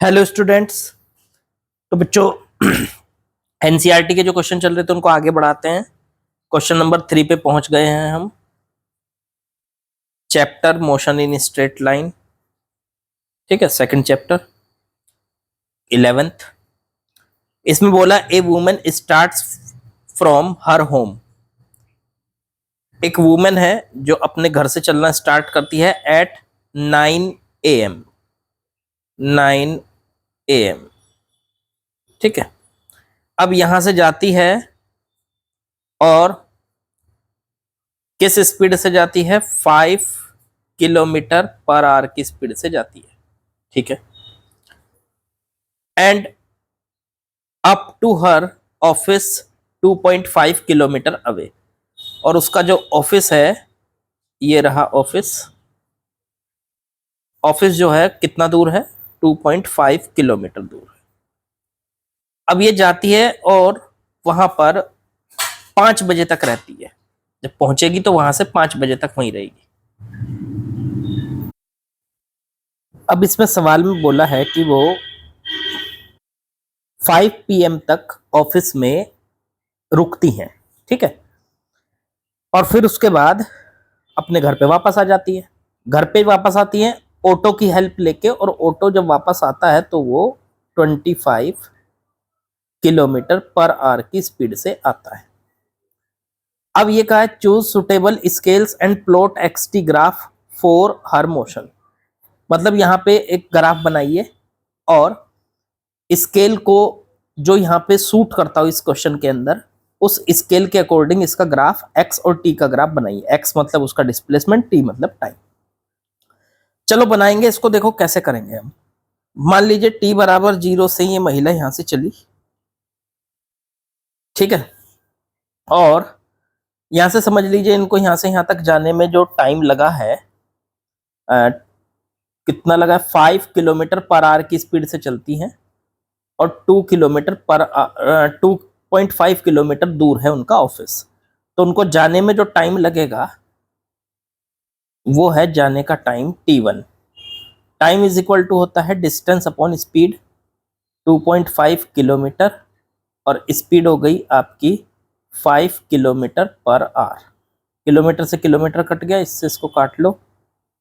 Hello students. तो बच्चों NCERT के जो क्वेश्चन चल रहे थे उनको आगे बढ़ाते हैं। क्वेश्चन नंबर 3 पे पहुंच गए हैं हम। Chapter motion in straight line, ठीक है, सेकंड चैप्टर 11th। इसमें बोला a woman starts from her home. एक वुमन है जो अपने घर से चलना स्टार्ट करती है एट 9 AM। 9 AM, ठीक है। अब यहां से जाती है और किस स्पीड से जाती है? 5 km/h की स्पीड से जाती है, ठीक है। And up to her office 2.5 kilometre away. और उसका जो ऑफिस है, ये रहा ऑफिस। ऑफिस जो है कितना दूर है? 2.5 किलोमीटर दूर है। अब ये जाती है और वहां पर 5 बजे तक रहती है। जब पहुंचेगी तो वहां से 5 बजे तक वहीं रहेगी। अब इसमें सवाल में बोला है कि वो 5 PM तक ऑफिस में रुकती हैं, ठीक है। और फिर उसके बाद अपने घर पे वापस आ जाती है। घर पे वापस आती है ऑटो की हेल्प लेके, और ऑटो जब वापस आता है तो वो 25 km/h की स्पीड से आता है। अब ये कहा है choose suitable scales and plot x t graph for her motion. मतलब यहाँ पे एक ग्राफ बनाइए और स्केल को जो यहाँ पे सूट करता हो इस क्वेश्चन के अंदर, उस स्केल के अकॉर्डिंग इसका ग्राफ एक्स और टी का ग्राफ बनाइए। एक्स मतलब उसका डिस्प्लेसमेंट, टी मतलब टाइम। चलो बनाएंगे इसको, देखो कैसे करेंगे हम। मान लीजिए टी बराबर 0 से ये महिला यहां से चली, ठीक है। और यहां से समझ लीजिए इनको यहां से यहां तक जाने में जो टाइम लगा है, कितना लगा? 5 km/h की स्पीड से चलती है और 2.5 किलोमीटर दूर है उनका ऑफिस। तो उनको जाने में जो टाइम लगेगा वो है जाने का time T1। Time is equal to होता है डिस्टेंस अपॉन स्पीड, 2.5 किलोमीटर, और स्पीड हो गई आपकी 5 km/h। किलोमीटर से किलोमीटर कट गया, इससे इसको काट लो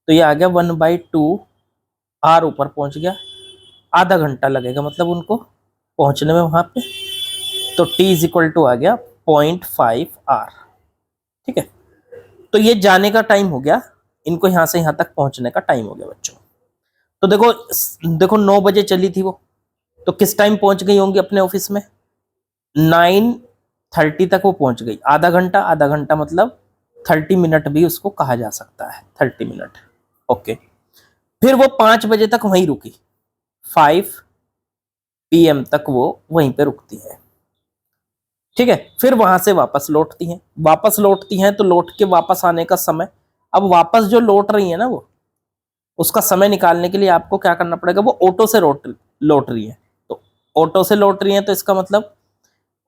तो ये आ गया 1/2। आर ऊपर पहुंच गया, आधा घंटा लगेगा मतलब उनको पहुंचने में वहां पे। तो T इज इक्वल टू आ गया 0.5 R, ठीक है। तो ये जाने का टाइम हो गया, इनको यहां से यहां तक पहुंचने का टाइम हो गया बच्चों। तो देखो देखो 9 बजे चली थी वो, तो किस टाइम पहुंच गई होंगी अपने ऑफिस में? 9:30 तक वो पहुंच गई। आधा घंटा, आधा घंटा मतलब 30 मिनट भी उसको कहा जा सकता है, 30 मिनट, ओके। फिर वो 5 बजे तक वहीं रुकी, 5 PM तक वो वहीं पे रुकती है, ठीक है। फिर वहां से वापस लौटती हैं। वापस लौटती हैं तो लौट के वापस आने का समय, अब वापस जो लौट रही है ना वो, उसका समय निकालने के लिए आपको क्या करना पड़ेगा? वो ऑटो से लौट रही है, तो ऑटो से लौट रही है तो इसका मतलब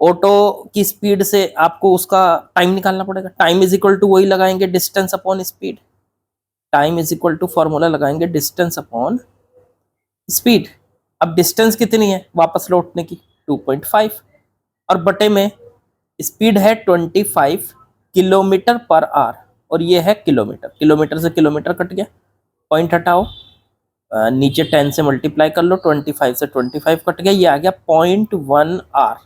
ऑटो की स्पीड से आपको उसका टाइम निकालना पड़ेगा। टाइम इज इक्वल टू वही लगाएंगे, distance upon speed. Time is equal to formula लगाएंगे डिस्टेंस अपॉन स्पीड। अब डिस्टेंस कितनी है वापस लौटने की? 2.5, और बटे में स्पीड है 25 km/h, और ये है किलोमीटर। किलोमीटर से किलोमीटर कट गया, पॉइंट हटाओ, नीचे 10 से मल्टीप्लाई कर लो, 25 से 25 कट गया, ये आ गया 0.1 R।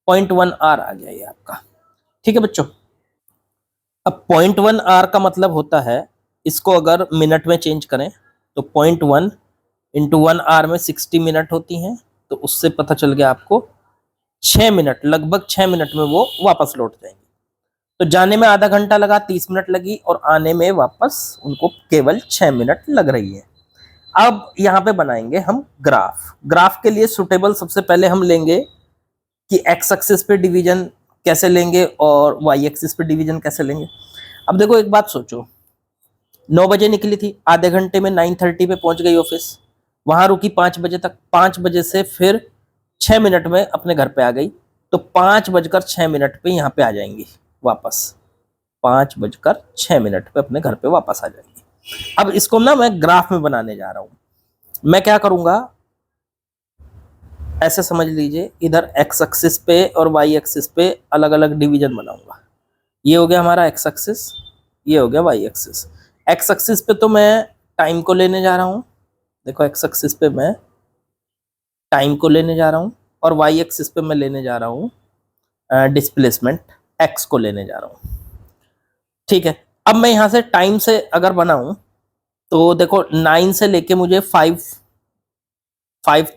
0.1 R आ गया ये आपका, ठीक है बच्चों। अब 0.1 R का मतलब होता है, इसको अगर मिनट में चेंज करें तो 0.1 इंटू 1 R में 60 मिनट होती हैं, तो उससे पता चल गया आपको 6 मिनट, लगभग 6 मिनट में वो वापस लौट जाएंगे। तो जाने में आधा घंटा लगा, 30 मिनट लगी, और आने में वापस उनको केवल 6 मिनट लग रही है। अब यहाँ पे बनाएंगे हम ग्राफ। ग्राफ के लिए सुटेबल सबसे पहले हम लेंगे कि एक्स एक्सिस पे डिवीजन कैसे लेंगे और वाई एक्सिस पे डिवीजन कैसे लेंगे। अब देखो एक बात सोचो, 9 बजे निकली थी, आधे घंटे में 9:30 पे पहुंच गई ऑफिस, वहां रुकी 5 बजे तक, 5 बजे से फिर 6 मिनट में अपने घर पे आ गई, तो 5:06 पे यहाँ पे आ जाएंगी वापस। 5:06 पे अपने घर पे वापस आ जाएंगी। अब इसको ना मैं ग्राफ में बनाने जा रहा हूं। मैं क्या करूंगा, ऐसे समझ लीजिए, इधर एक्स एक्सिस पे और वाई एक्सिस पे अलग अलग डिवीजन बनाऊंगा। ये हो गया हमारा एक्स एक्सिस, ये हो गया वाई एक्सिस। एक्स एक्सिस पे तो मैं टाइम को लेने जा रहा हूँ, देखो एक्स एक्सिस पे मैं टाइम को लेने जा रहा हूँ, और वाई एक्सिस पे मैं लेने जा रहा हूँ डिस्प्लेसमेंट एक्स को लेने जा रहा हूँ। ठीक है, अब मैं यहाँ से टाइम से अगर बनाऊं तो देखो 9 से लेके मुझे 5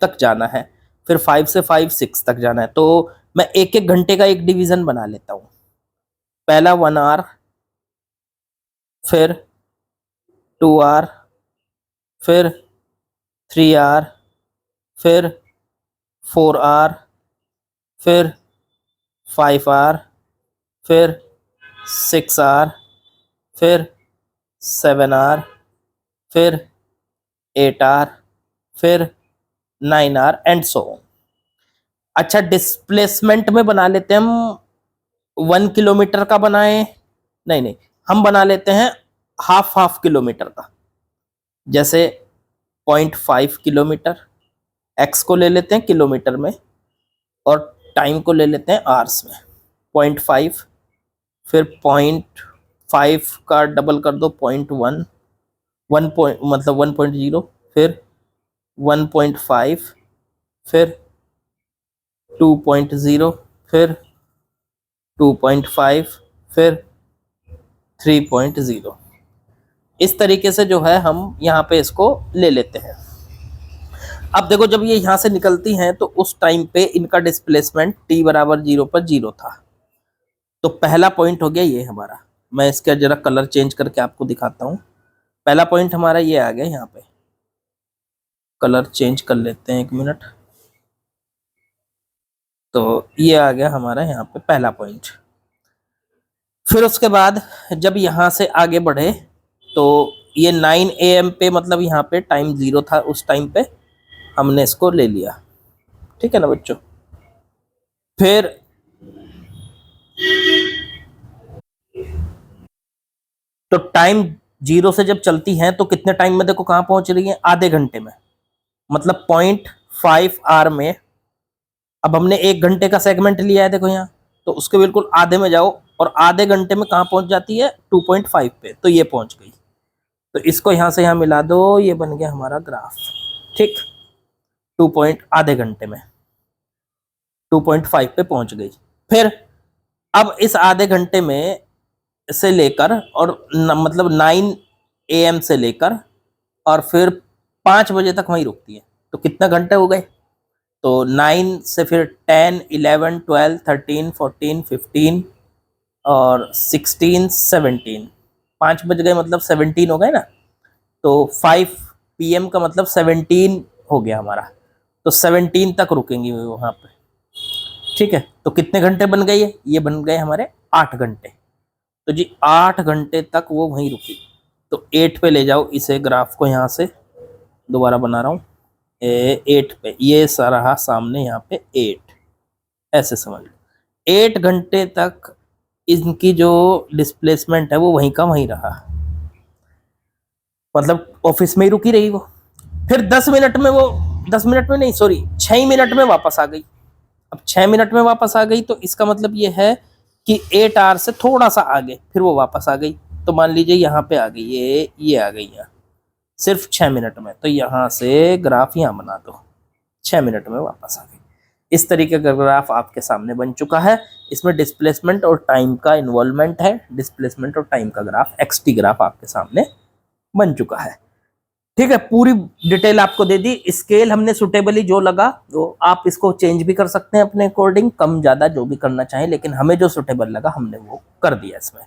तक जाना है, फिर 5 से 5 6 तक जाना है, तो मैं एक एक घंटे का एक डिवीजन बना लेता हूँ। पहला 1 आवर, फिर 2 आवर, फिर 3 आवर, फिर 4 आवर, फिर 5 आवर, फिर 6 आवर, फिर 7 आवर, फिर 8 आवर, फिर 9 आवर एंड सो ऑन। अच्छा, डिस्प्लेसमेंट में बना लेते हैं हम 1 किलोमीटर का बनाए, नहीं, हम बना लेते हैं हाफ किलोमीटर का। जैसे 0.5 किलोमीटर, एक्स को ले लेते हैं किलोमीटर में, और टाइम को ले लेते हैं आवर्स में। 0.5, फिर 0.5 का डबल कर दो 0.1, 1 पॉइंट मतलब 1.0, फिर 1.5, फिर 2.0, फिर 2.5, फिर 3.0। इस तरीके से जो है हम यहाँ पे इसको ले लेते हैं। अब देखो, जब ये यहाँ से निकलती हैं तो उस टाइम पे इनका डिस्प्लेसमेंट t बराबर 0 पर 0 था। तो पहला पॉइंट हो गया ये हमारा। मैं इसका जरा कलर चेंज करके आपको दिखाता हूँ। पहला पॉइंट हमारा ये आ गया, यहाँ पे कलर चेंज कर लेते हैं, 1 मिनट। तो ये आ गया हमारा यहाँ पे पहला पॉइंट। फिर उसके बाद जब यहाँ से आगे बढ़े तो ये 9 AM पे, मतलब यहाँ पे टाइम 0 था, उस टाइम पे हमने इसको ले लिया। ठीक है ना बच्चों। फिर तो टाइम 0 से जब चलती है तो कितने टाइम में, देखो कहाँ पहुंच रही है, आधे घंटे में, मतलब 0.5 आवर में। अब हमने 1 घंटे का सेगमेंट लिया है, देखो यहाँ, तो उसके बिल्कुल आधे में जाओ और आधे घंटे में कहाँ पहुंच जाती है, 2.5 पे, तो ये पहुंच गई। तो इसको यहाँ से यहाँ मिला दो, ये बन गया हमारा ग्राफ। ठीक, 2 आधे घंटे में 2.5 पे पहुंच गई। फिर अब इस आधे घंटे में से लेकर और मतलब 9 AM से लेकर और फिर 5 बजे तक वहीं रुकती है। तो कितने घंटे हो गए, तो 9 से फिर 10 11 12 13 14 15 और 16 17, 5 बज गए, मतलब 17 हो गए ना। तो 5 PM का मतलब 17 हो गया हमारा, तो 17 तक रुकेंगी वहां पे। ठीक है, तो कितने घंटे बन गए, ये बन गए हमारे 8 घंटे। तो जी 8 घंटे तक वो वहीं रुकी। तो 8 पे ले जाओ इसे, ग्राफ को यहाँ से दोबारा बना रहा हूँ 8 पे, ये रहा सामने यहाँ पे 8, ऐसे समझ लो 8 घंटे तक इनकी जो डिस्प्लेसमेंट है वो वहीं का वहीं रहा, मतलब ऑफिस में ही रुकी रही वो। फिर 10 मिनट में वो, 10 मिनट में नहीं, सॉरी 6 मिनट में वापस आ गई। अब 6 मिनट में वापस आ गई तो इसका मतलब ये है कि 8 आवर से थोड़ा सा आगे फिर वो वापस आ गई। तो मान लीजिए यहाँ पे आ गई, ये आ गई यहाँ सिर्फ 6 मिनट में, तो यहाँ से ग्राफ यहाँ बना दो, 6 मिनट में वापस आ गई। इस तरीके का ग्राफ आपके सामने बन चुका है। इसमें डिस्प्लेसमेंट और टाइम का इन्वॉल्वमेंट है, डिस्प्लेसमेंट और टाइम का ग्राफ, XT ग्राफ आपके सामने बन चुका है। ठीक है, पूरी डिटेल आपको दे दी। स्केल हमने सुटेबली जो लगा, तो आप इसको चेंज भी कर सकते हैं अपने अकॉर्डिंग, कम ज्यादा जो भी करना चाहें, लेकिन हमें जो सुटेबल लगा हमने वो कर दिया। इसमें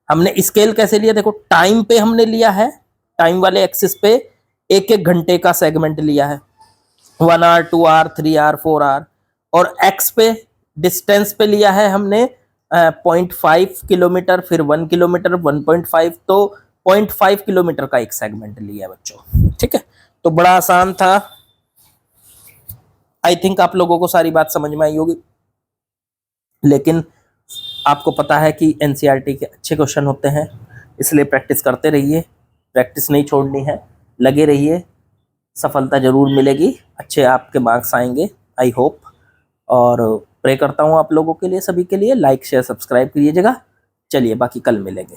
हमने स्केल कैसे लिया, देखो टाइम पे हमने लिया है, टाइम वाले एक्सिस पे एक एक घंटे का सेगमेंट लिया है, 1 आवर 2 आवर 3 आवर 4 आवर, और एक्स पे डिस्टेंस पे लिया है हमने 0.5 किलोमीटर, फिर 1 किलोमीटर 1.5, तो 0.5 किलोमीटर का एक सेगमेंट लिया है बच्चों। ठीक है, तो बड़ा आसान था। आई थिंक आप लोगों को सारी बात समझ में आई होगी, लेकिन आपको पता है कि एनसीईआरटी के अच्छे क्वेश्चन होते हैं, इसलिए प्रैक्टिस करते रहिए, प्रैक्टिस नहीं छोड़नी है, लगे रहिए, सफलता जरूर मिलेगी, अच्छे आपके मार्क्स आएंगे। आई होप, और प्रे करता हूँ आप लोगों के लिए, सभी के लिए। लाइक शेयर सब्सक्राइब करिएगा। चलिए बाकी कल मिलेंगे।